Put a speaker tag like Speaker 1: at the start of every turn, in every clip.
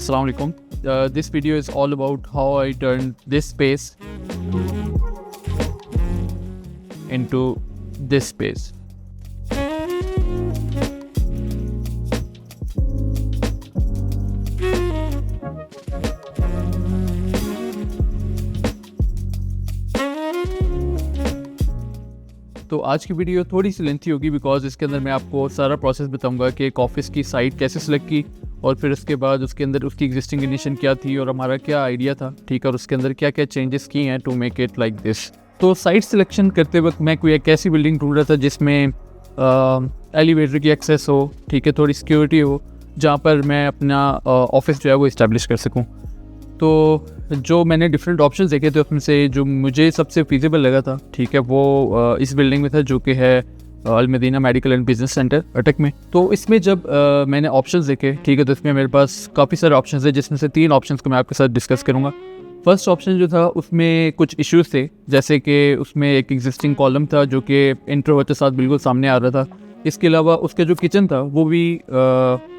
Speaker 1: Assalamu alaikum. This video is all about how I turned this space into this space. तो आज की video थोड़ी सी lengthy होगी because इसके अंदर मैं आपको सारा प्रोसेस बताऊंगा कि एक ऑफिस की साइट कैसे सिलेक्ट की और फिर उसके बाद उसके अंदर उसकी एग्जिस्टिंग कंडीशन क्या थी और हमारा क्या आइडिया था, ठीक है, और उसके अंदर क्या क्या चेंजेस किए हैं to make it like this. तो साइट सिलेक्शन करते वक्त मैं कोई एक ऐसी बिल्डिंग ढूंढ रहा था जिसमें एलिवेटर की एक्सेस हो, ठीक है, थोड़ी सिक्योरिटी हो, जहाँ पर मैं अपना ऑफिस जो है वो इस्टेब्लिश कर सकूँ। तो जो मैंने डिफरेंट ऑप्शंस देखे थे उसमें से जो मुझे सबसे फीजिबल लगा था, ठीक है, वो इस बिल्डिंग में था जो कि है Al Madina medical and business centre Attock में। तो इसमें जब मैंने ऑप्शंस देखे, ठीक है, तो इसमें मेरे पास काफ़ी सारे ऑप्शंस है जिसमें से 3 ऑप्शंस को मैं आपके साथ डिस्कस करूँगा। फर्स्ट ऑप्शन जो था उसमें कुछ इश्यूज थे, जैसे कि उसमें एक एग्जिस्टिंग कॉलम था जो कि इंटर होते साथ बिल्कुल सामने आ रहा था। इसके अलावा उसका जो किचन था वो भी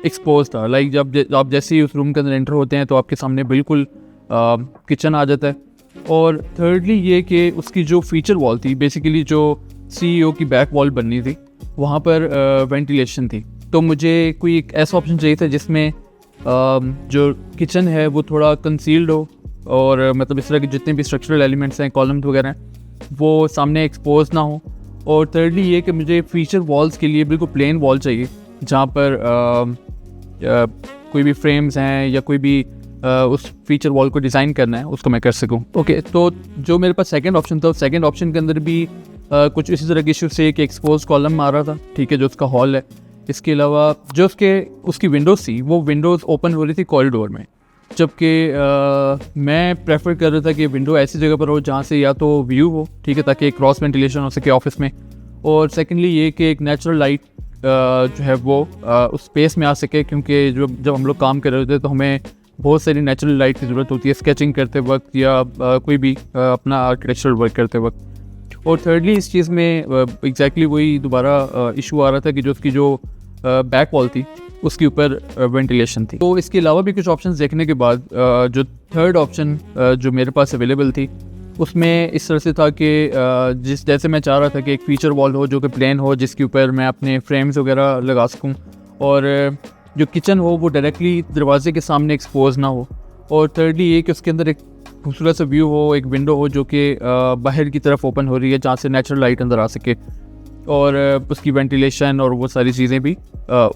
Speaker 1: एक्सपोज था, लाइक जब आप जैसे ही उस रूम के अंदर एंटर होते हैं तो आपके सामने बिल्कुल किचन आ जाता है। और थर्डली ये कि उसकी जो फीचर वॉल थी, बेसिकली जो CEO की बैक वॉल बननी थी, वहाँ पर वेंटिलेशन थी। तो मुझे कोई एक ऐसा ऑप्शन चाहिए था जिसमें जो किचन है वो थोड़ा कंसील्ड हो और मतलब इस तरह के जितने भी स्ट्रक्चरल एलिमेंट्स हैं, कॉलम्स वगैरह हैं, वो सामने एक्सपोज ना हो। और थर्डली ये कि मुझे फीचर वॉल्स के लिए बिल्कुल प्लेन वॉल चाहिए जहाँ पर कोई भी फ्रेम्स हैं या कोई भी उस फीचर वॉल को डिज़ाइन करना है उसको मैं कर सकूँ। ओके, तो जो मेरे पास सेकंड ऑप्शन था, सेकंड ऑप्शन के अंदर भी कुछ इसी तरह के इशू से एक एक्सपोज कॉलम आ रहा था, ठीक है, जो उसका हॉल है। इसके अलावा जो उसकी विंडोज़ थी वो विंडोज़ ओपन हो रही थी कॉरिडोर में, जबकि मैं प्रेफर कर रहा था कि विंडो ऐसी जगह पर हो जहाँ से या तो व्यू हो, ठीक है, ताकि क्रॉस वेंटिलेशन हो सके ऑफिस में, और सेकेंडली ये कि एक नेचुरल लाइट जो है वो उस स्पेस में आ सके, क्योंकि जब हम लोग काम कर रहे होते हैं तो हमें बहुत सारी नेचुरल लाइट की ज़रूरत होती है स्केचिंग करते वक्त या कोई भी अपना आर्किटेक्चरल वर्क करते वक्त। और थर्डली इस चीज़ में एग्जैक्टली वही दोबारा इशू आ रहा था कि जो उसकी जो बैक वॉल थी उसके ऊपर वेंटिलेशन थी। तो इसके अलावा भी कुछ ऑप्शंस देखने के बाद जो थर्ड ऑप्शन जो मेरे पास अवेलेबल थी उसमें इस तरह से था कि जैसे मैं चाह रहा था कि एक फीचर वॉल हो जो कि प्लेन हो, जिसके ऊपर मैं अपने फ्रेम्स वगैरह लगा सकूँ, और जो किचन हो वो डायरेक्टली दरवाजे के सामने एक्सपोज ना हो, और थर्डली ये कि उसके अंदर एक खूबसूरत सा व्यू हो, एक विंडो हो जो कि बाहर की तरफ ओपन हो रही है जहाँ से नेचुरल लाइट अंदर आ सके, और उसकी वेंटिलेशन और वो सारी चीज़ें भी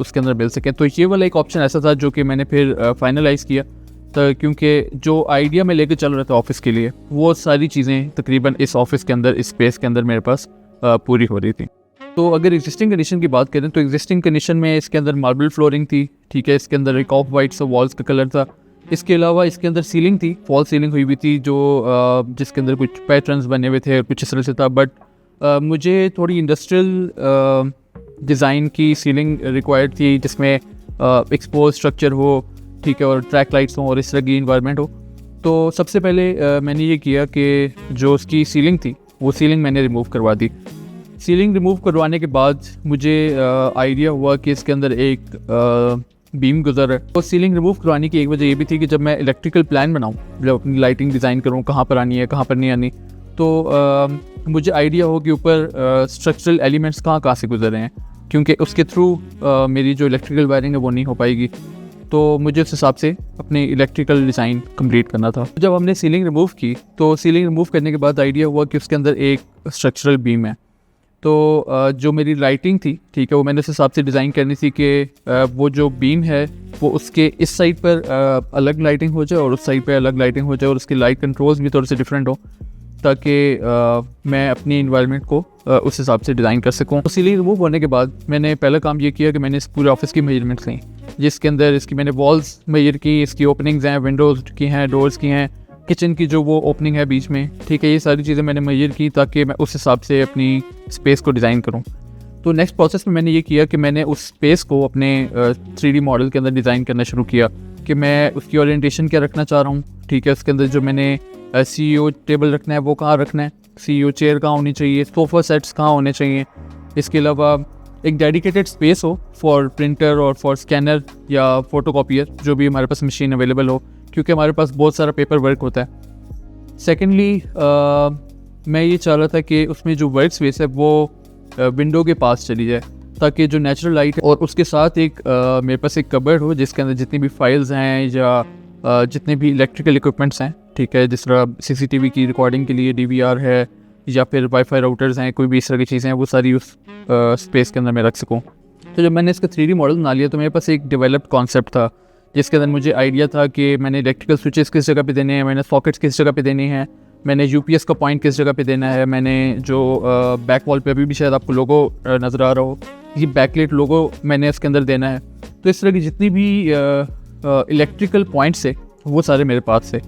Speaker 1: उसके अंदर मिल सकें। तो ये वाला एक ऑप्शन ऐसा था जो कि मैंने फिर फाइनलाइज़ किया, तो क्योंकि जो आइडिया मैं लेकर चल रहा था ऑफिस के लिए वो सारी चीज़ें तकरीबन इस ऑफिस के अंदर, इस स्पेस के अंदर मेरे पास पूरी हो रही थी। तो अगर एग्जिस्टिंग कंडीशन की बात करें तो एग्जिस्टिंग कंडीशन में इसके अंदर मार्बल फ्लोरिंग थी, ठीक है, इसके अंदर एक ऑफ वाइट सा वॉल्स का कलर था। इसके अलावा इसके अंदर सीलिंग थी, फॉल सीलिंग हुई हुई थी जो जिसके अंदर कुछ पैटर्न्स बने हुए थे और कुछ इस तरह से था। बट मुझे थोड़ी इंडस्ट्रियल डिज़ाइन की सीलिंग रिक्वायर्ड थी जिसमें एक्सपोज स्ट्रक्चर हो, ठीक है, और ट्रैक लाइट्स हों और इस तरह की इन्वायरमेंट हो। तो सबसे पहले मैंने ये किया कि जो उसकी सीलिंग थी वो सीलिंग मैंने रिमूव करवा दी। सीलिंग रिमूव करवाने के बाद मुझे आइडिया हुआ कि इसके अंदर एक बीम गुजर है। तो सीलिंग रिमूव करवाने की एक वजह ये भी थी कि जब मैं इलेक्ट्रिकल प्लान बनाऊं, जब अपनी लाइटिंग डिज़ाइन करूं कहाँ पर आनी है कहाँ पर नहीं आनी, तो मुझे आइडिया हो कि ऊपर स्ट्रक्चरल एलिमेंट्स कहाँ से गुजर रहे हैं, क्योंकि उसके थ्रू मेरी जो इलेक्ट्रिकल वायरिंग है वो नहीं हो पाएगी। तो मुझे उस हिसाब से अपनी इलेक्ट्रिकल डिज़ाइन कंप्लीट करना था। जब हमने सीलिंग रिमूव की तो सीलिंग रिमूव करने के बाद आइडिया हुआ कि उसके अंदर एक स्ट्रक्चरल बीम है। तो जो मेरी लाइटिंग थी, ठीक है, वो मैंने उस हिसाब से डिज़ाइन करनी थी कि वो जो बीम है वो उसके इस साइड पर अलग लाइटिंग हो जाए और उस साइड पे अलग लाइटिंग हो जाए और उसके लाइट कंट्रोल्स भी थोड़े से डिफरेंट हो, ताकि मैं अपनी इन्वायरमेंट को उस हिसाब से डिज़ाइन कर सकूँ। तो सीलिंग रिमूव होने के बाद मैंने पहला काम ये किया कि मैंने इस पूरे ऑफिस की मेजरमेंट्स ली, जिसके अंदर इसकी मैंने वॉल्स मेजर की, इसकी ओपनिंग्स हैं, विंडोज़ की हैं, डोर्स की हैं, किचन की जो वो ओपनिंग है बीच में, ठीक है, ये सारी चीज़ें मैंने मेजर की ताकि मैं उस हिसाब से अपनी स्पेस को डिज़ाइन करूँ। तो नेक्स्ट प्रोसेस में मैंने ये किया कि मैंने उस स्पेस को अपने 3D मॉडल के अंदर डिज़ाइन करना शुरू किया कि मैं उसकी ओरिएंटेशन क्या रखना चाह रहा हूँ, ठीक है, उसके अंदर जो मैंने CEO टेबल रखना है वो कहाँ रखना है, CEO चेयर कहाँ होनी चाहिए, सोफ़ा सेट्स कहाँ होने चाहिए, इसके अलावा एक डेडिकेटेड स्पेस हो फॉर प्रिंटर और फॉर स्कैनर या फोटोकॉपियर, जो भी हमारे पास मशीन अवेलेबल हो, क्योंकि हमारे पास बहुत सारा पेपर वर्क होता है। सेकेंडली मैं ये चाह रहा था कि उसमें जो वर्क स्पेस है वो विंडो के पास चली जाए, ताकि जो नेचुरल लाइट है और उसके साथ एक मेरे पास एक कबर्ड हो जिसके अंदर जितनी भी फाइल्स हैं या जितने भी इलेक्ट्रिकल इक्विपमेंट्स हैं, ठीक है, जिस तरह सीसीटीवी की रिकॉर्डिंग के लिए डीवीआर है या फिर वाईफाई राउटर्स हैं, कोई भी इस तरह की चीज़ें हैं, वो सारी उस स्पेस के अंदर मैं रख सकूँ। तो जब मैंने इसका 3D मॉडल बना लिया तो मेरे पास एक डेवलप्ड कॉन्सेप्ट था जिसके अंदर मुझे आइडिया था कि मैंने इलेक्ट्रिकल स्विचेस किस जगह पे देने हैं, मैंने सॉकेट्स किस जगह पे देने हैं, मैंने यूपीएस का पॉइंट किस जगह पे देना है, मैंने जो बैक वॉल पे अभी भी शायद आपको लोगो नज़र आ रहा हो, ये बैकलाइट लोगो मैंने इसके अंदर देना है। तो इस तरह की जितनी भी इलेक्ट्रिकल पॉइंट्स है वो सारे मेरे पास थे।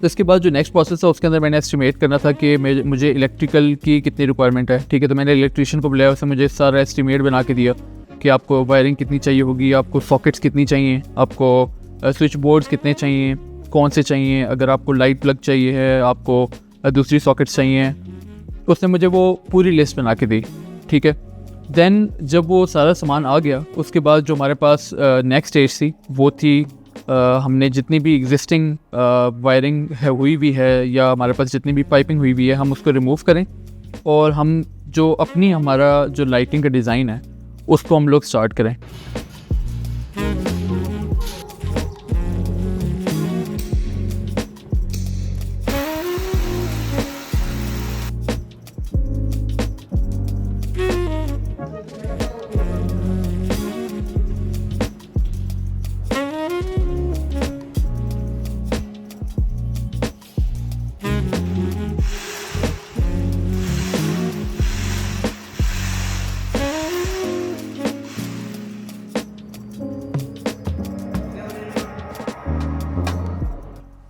Speaker 1: तो इसके बाद जो नेक्स्ट प्रोसेस था उसके अंदर मैंने एस्टिमेट करना था कि मुझे इलेक्ट्रिकल की कितनी रिक्वायरमेंट है, ठीक है। तो मैंने इलेक्ट्रिशियन को बुलाया, उसने मुझे सारा एस्टिमेट बना के दिया कि आपको वायरिंग कितनी चाहिए होगी, आपको सॉकेट्स कितनी चाहिए, आपको स्विच बोर्ड्स कितने चाहिए, कौन से चाहिए, अगर आपको लाइट प्लग चाहिए है, आपको दूसरी सॉकेट्स चाहिए। तो उसने मुझे वो पूरी लिस्ट बना के दी, ठीक है। देन जब वो सारा सामान आ गया उसके बाद जो हमारे पास नेक्स्ट स्टेज थी वो थी हमने जितनी भी एग्जिस्टिंग वायरिंग है हुई भी है या हमारे पास जितनी भी पाइपिंग हुई भी है हम उसको रिमूव करें और हम जो हमारा जो लाइटिंग का डिज़ाइन है उसको हम लोग स्टार्ट करें।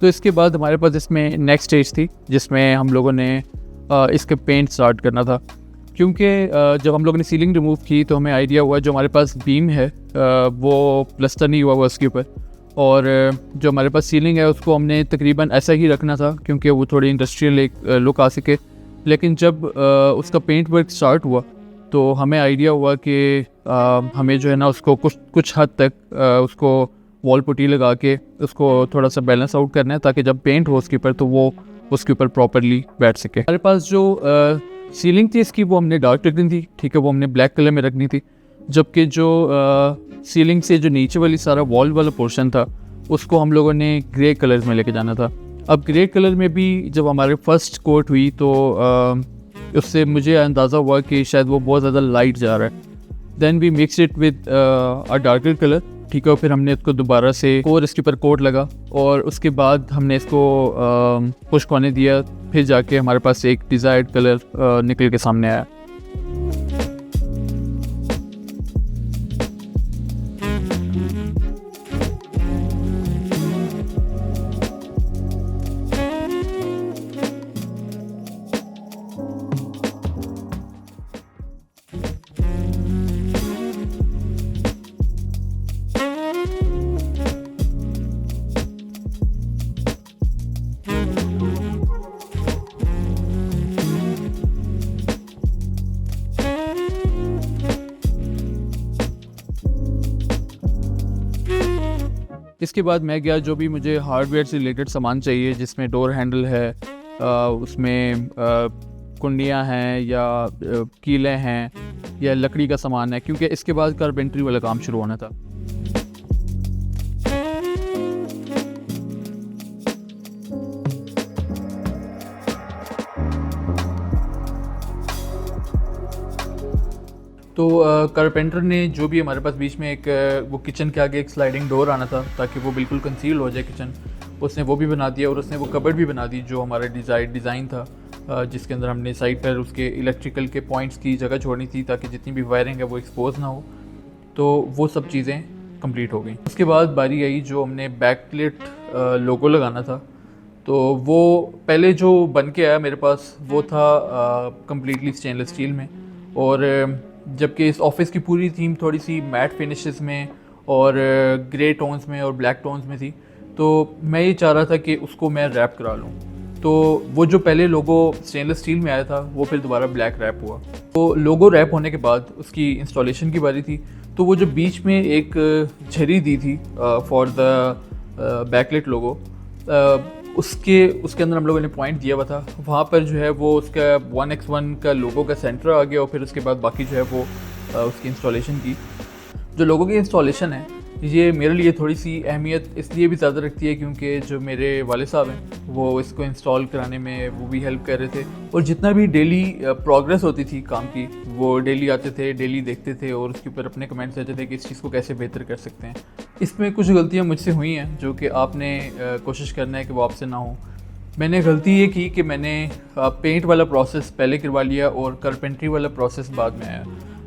Speaker 1: तो इसके बाद हमारे पास इसमें नेक्स्ट स्टेज थी जिसमें हम लोगों ने इसके पेंट स्टार्ट करना था, क्योंकि जब हम लोगों ने सीलिंग रिमूव की तो हमें आइडिया हुआ जो हमारे पास बीम है वो प्लस्तर नहीं हुआ उसके ऊपर, और जो हमारे पास सीलिंग है उसको हमने तकरीबन ऐसा ही रखना था क्योंकि वो थोड़ी इंडस्ट्रियल एक लुक आ सके। लेकिन जब उसका पेंट वर्क स्टार्ट हुआ तो हमें आइडिया हुआ कि हमें जो है ना उसको कुछ हद तक उसको वॉल पुट्टी लगा के उसको थोड़ा सा बैलेंस आउट करना है ताकि जब पेंट हो उसके ऊपर तो वो उसके ऊपर प्रॉपरली बैठ सके। हमारे पास जो सीलिंग थी इसकी वो हमने डार्क रखनी थी, ठीक है, वो हमने ब्लैक कलर में रखनी थी, जबकि जो सीलिंग से जो नीचे वाली सारा वॉल वाला पोर्शन था उसको हम लोगों ने ग्रे कलर में लेके जाना था। अब ग्रे कलर में भी जब हमारे फर्स्ट कोट हुई तो उससे मुझे अंदाज़ा हुआ कि शायद वो बहुत ज़्यादा लाइट जा रहा है। Then we mix it with a darker colour, ठीक है, फिर हमने इसको दोबारा से और इसके ऊपर कोट लगा और उसके बाद हमने इसको खुश्क होने दिया, फिर जाके हमारे पास एक डिज़ायर्ड कलर निकल के सामने आया। इसके बाद मैं गया जो भी मुझे हार्डवेयर से रिलेटेड सामान चाहिए जिसमें डोर हैंडल है, उसमें कुंडियाँ हैं या कीलें हैं या लकड़ी का सामान है, क्योंकि इसके बाद कारपेंट्री वाला काम शुरू होना था। तो कारपेंटर ने जो भी हमारे पास बीच में एक वो किचन के आगे एक स्लाइडिंग डोर आना था ताकि वो बिल्कुल कंसील हो जाए किचन, उसने वो भी बना दिया और उसने वो कबर्ड भी बना दी जो हमारा डिज़ाइन था जिसके अंदर हमने साइड पर उसके इलेक्ट्रिकल के पॉइंट्स की जगह छोड़नी थी ताकि जितनी भी वायरिंग है वो एक्सपोज ना हो। तो वो सब चीज़ें कंप्लीट हो गई। उसके बाद बारी आई जो हमने बैकलाइट लोगो लगाना था, तो वो पहले जो बन के आया मेरे पास वो था कम्प्लीटली स्टेनलेस स्टील में, और जबकि इस ऑफिस की पूरी थीम थोड़ी सी मैट फिनिशेस में और ग्रे टोन्स में और ब्लैक टोन्स में थी, तो मैं ये चाह रहा था कि उसको मैं रैप करा लूँ। तो वो जो पहले लोगो स्टेनलेस स्टील में आया था वो फिर दोबारा ब्लैक रैप हुआ। तो लोगो रैप होने के बाद उसकी इंस्टॉलेशन की बारी थी, तो वो जो बीच में एक झरी दी थी फॉर द बैकलाइट लोगो, उसके अंदर हम लोगों ने पॉइंट दिया हुआ था, वहाँ पर जो है वो उसका 1x1 का लोगो का सेंटर आ गया और फिर उसके बाद बाकी जो है वो उसकी इंस्टॉलेशन की। जो लोगों की इंस्टॉलेशन है ये मेरे लिए थोड़ी सी अहमियत इसलिए भी ज़्यादा रखती है क्योंकि जो मेरे वाले साहब हैं वो इसको इंस्टॉल कराने में वो भी हेल्प कर रहे थे, और जितना भी डेली प्रोग्रेस होती थी काम की वो डेली आते थे, डेली देखते थे और उसके ऊपर अपने कमेंट्स देते थे कि इस चीज़ को कैसे बेहतर कर सकते हैं। इसमें कुछ गलतियाँ मुझसे हुई हैं जो कि आपने कोशिश करना है कि वो आपसे ना हो। मैंने गलती ये की कि मैंने पेंट वाला प्रोसेस पहले करवा लिया और कारपेंट्री वाला प्रोसेस बाद में आया,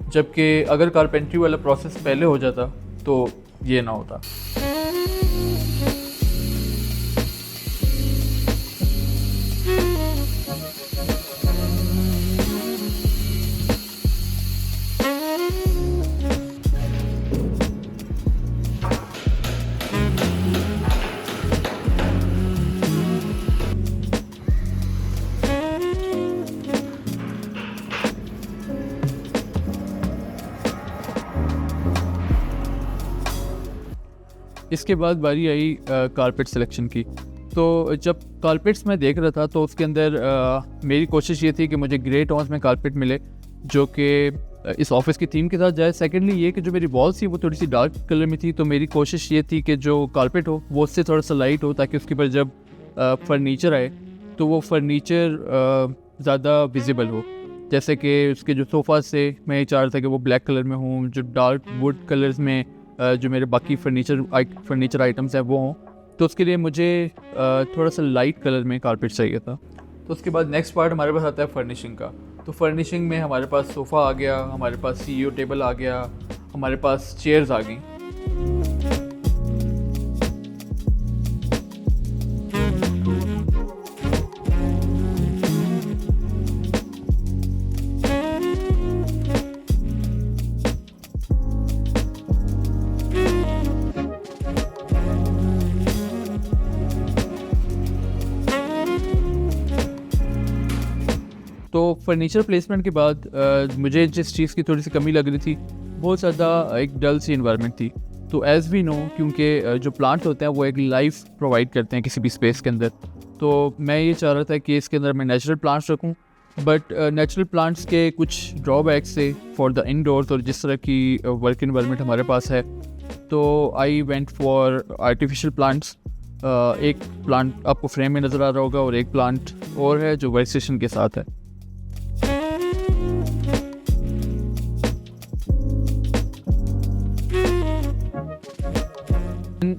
Speaker 1: जबकि अगर कारपेंट्री वाला प्रोसेस पहले हो जाता तो ये ना होता। इसके बाद बारी आई कारपेट सिलेक्शन की। तो जब कारपेट्स मैं देख रहा था तो उसके अंदर मेरी कोशिश ये थी कि मुझे ग्रे टोन्स में कारपेट मिले जो कि इस ऑफिस की थीम के साथ जाए। सेकेंडली ये कि जो मेरी वॉल्स थी वो थोड़ी सी डार्क कलर में थी, तो मेरी कोशिश ये थी कि जो कारपेट हो वो उससे थोड़ा सा लाइट हो ताकि उसके ऊपर जब फर्नीचर आए तो वो फर्नीचर ज़्यादा विजिबल हो। जैसे कि उसके जो सोफ़ा से मैं ये चाह रहा था कि वो ब्लैक कलर में हों, जो डार्क वुड कलर्स में जो मेरे बाकी फर्नीचर आइटम्स हैं वो हों, तो उसके लिए मुझे थोड़ा सा लाइट कलर में कारपेट चाहिए था। तो उसके बाद नेक्स्ट पार्ट हमारे पास आता है फर्निशिंग का। तो फर्निशिंग में हमारे पास सोफ़ा आ गया, हमारे पास CEO टेबल आ गया, हमारे पास चेयर्स आ गई। तो फर्नीचर प्लेसमेंट के बाद मुझे जिस चीज़ की थोड़ी सी कमी लग रही थी बहुत ज़्यादा एक डल सी इन्वायरमेंट थी। तो एज़ वी नो क्योंकि जो प्लांट होते हैं वो एक लाइफ प्रोवाइड करते हैं किसी भी स्पेस के अंदर, तो मैं ये चाह रहा था कि इसके अंदर मैं नेचुरल प्लांट्स रखूं, बट नेचुरल प्लांट्स के कुछ ड्रॉबैक्स से फॉर द इंडोर्स और जिस तरह की वर्क इन्वायरमेंट हमारे पास है, तो I went for artificial plants. एक प्लांट आपको फ्रेम में नज़र आ रहा होगा और एक प्लांट और है जो वर्क स्टेशन के साथ है।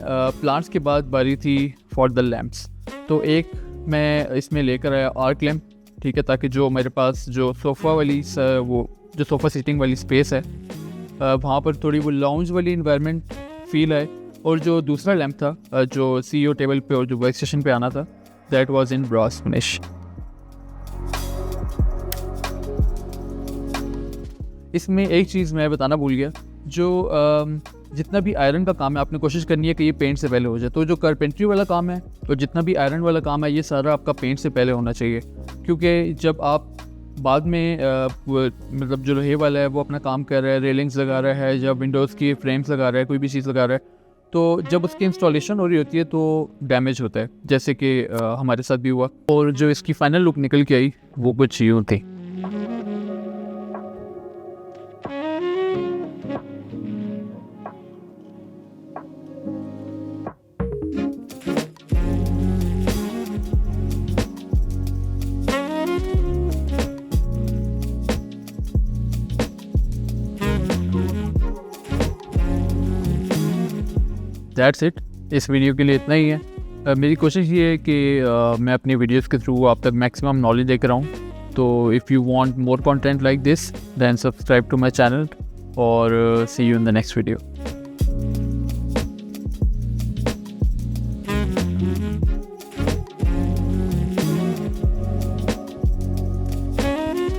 Speaker 1: प्लांट्स के बाद बारी थी फॉर द लैम्प्स। तो एक मैं इसमें लेकर आया आर्क लैम्प, ठीक है, ताकि जो मेरे पास जो सोफ़ा वाली वो जो सोफ़ा सीटिंग वाली स्पेस है वहाँ पर थोड़ी वो लाउंज वाली इन्वायरमेंट फील आए। और जो दूसरा लैम्प था जो CEO टेबल पे और जो वर्क स्टेशन पे आना था, that was in Bros finish. इसमें एक चीज़ मैं बताना भूल गया, जो जितना भी आयरन का काम है आपने कोशिश करनी है कि ये पेंट से पहले हो जाए। तो जो कारपेंट्री वाला काम है और जितना भी आयरन वाला काम है ये सारा आपका पेंट से पहले होना चाहिए, क्योंकि जब आप बाद में मतलब जो लोहे वाला है वो अपना काम कर रहा है, रेलिंग्स लगा रहा है, जब विंडोज़ की फ्रेम्स लगा रहा है, कोई भी चीज़ लगा रहा है, तो जब उसकी इंस्टॉलेशन हो रही होती है तो डैमेज होता है, जैसे कि हमारे साथ भी हुआ। और जो इसकी फाइनल लुक निकल के आई वो कुछ यूँ थी। दैट्स इट, इस वीडियो के लिए इतना ही है। मेरी कोशिश ये है कि मैं अपनी वीडियोस के थ्रू आप तक मैक्सिमम नॉलेज लेकर आऊँ। तो if you want more content like this then subscribe to my channel और see you in the next video.